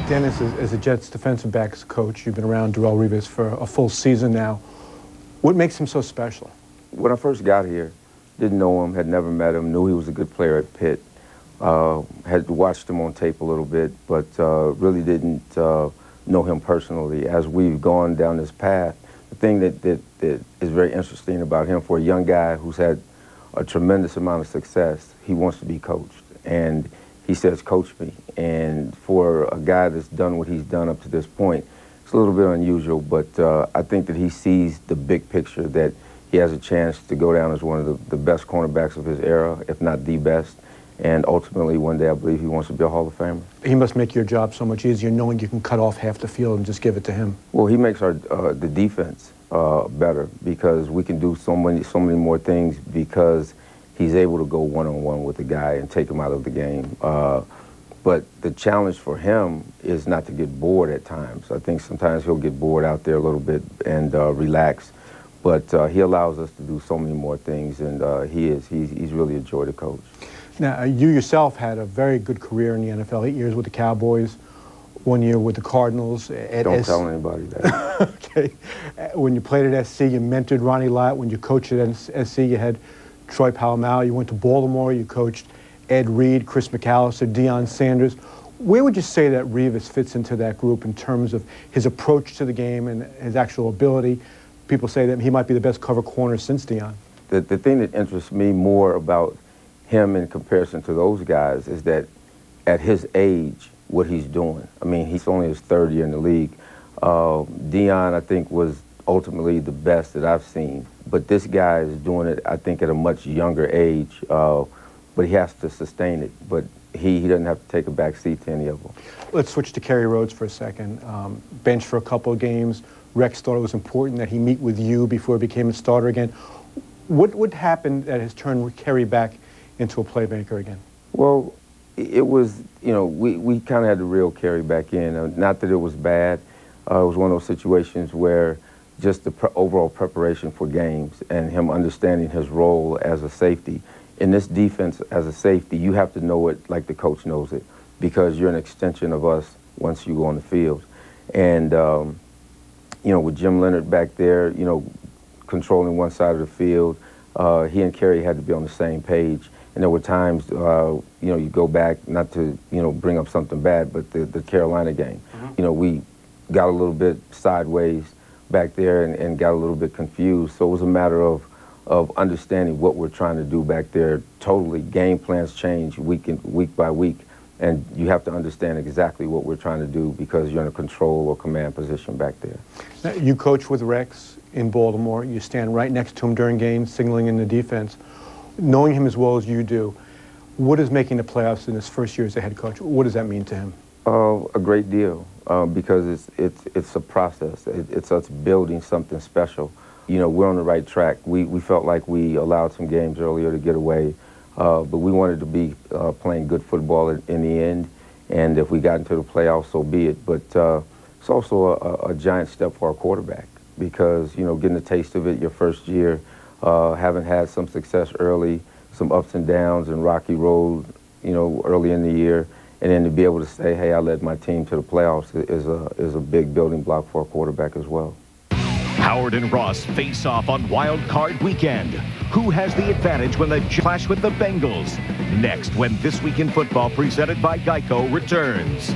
Dennis, as a Jets defensive backs coach, you've been around Darrelle Revis for a full season now. What makes him so special? When I first got here, didn't know him, had never met him, knew he was a good player at Pitt. Had watched him on tape a little bit, but really didn't know him personally. As we've gone down this path, the thing that is very interesting about him, for a young guy who's had a tremendous amount of success, he wants to be coached. And he says, coach me. And for a guy that's done what he's done up to this point, it's a little bit unusual, but I think that he sees the big picture, that he has a chance to go down as one of the best cornerbacks of his era, if not the best. And ultimately, one day, I believe he wants to be a Hall of Famer. He must make your job so much easier knowing you can cut off half the field and just give it to him. Well, he makes the defense better, because we can do so many more things, because he's able to go one-on-one with the guy and take him out of the game. But the challenge for him is not to get bored at times. I think sometimes he'll get bored out there a little bit and relax. But he allows us to do so many more things, and he's really a joy to coach. Now, you yourself had a very good career in the NFL, 8 years with the Cowboys, 1 year with the Cardinals. Don't tell anybody that. Okay. When you played at SC, you mentored Ronnie Lott. When you coached at SC, you had Troy Polamalu. You went to Baltimore, you coached Ed Reed, Chris McAllister, Deion Sanders. Where would you say that Revis fits into that group in terms of his approach to the game and his actual ability? People say that he might be the best cover corner since Deion. The thing that interests me more about him in comparison to those guys is that at his age, what he's doing. I mean, he's only his third year in the league. Deion, I think, was ultimately the best that I've seen. But this guy is doing it, I think, at a much younger age. But he has to sustain it. But he doesn't have to take a back seat to any of them. Let's switch to Kerry Rhodes for a second. Benched for a couple of games. Rex thought it was important that he meet with you before he became a starter again. What happened that has turned Kerry back into a playmaker again? Well, it was, we kind of had to reel Kerry back in. Not that it was bad. It was one of those situations where just the overall preparation for games and him understanding his role as a safety. In this defense, as a safety, you have to know it like the coach knows it, because you're an extension of us once you go on the field. And, with Jim Leonard back there, controlling one side of the field, he and Kerry had to be on the same page. And there were times, you go back, not to, bring up something bad, but the Carolina game. Mm-hmm. We got a little bit sideways back there and got a little bit confused. So it was a matter of understanding what we're trying to do back there. Totally, game plans change week by week, and you have to understand exactly what we're trying to do, because you're in a control or command position back there. Now, you coach with Rex in Baltimore. You stand right next to him during games, signaling in the defense. Knowing him as well as you do, what is making the playoffs in his first year as a head coach? What does that mean to him? A great deal, because it's a process. It's us building something special. We're on the right track. We felt like we allowed some games earlier to get away, but we wanted to be playing good football in the end, and if we got into the playoffs, so be it. But it's also a giant step for our quarterback, because, getting a taste of it your first year, having had some success early, some ups and downs and rocky road, early in the year, and then to be able to say, hey, I led my team to the playoffs is a big building block for a quarterback as well. Howard and Ross face off on Wild Card Weekend. Who has the advantage when the clash with the Bengals? Next, when This Week in Football, presented by Geico, returns.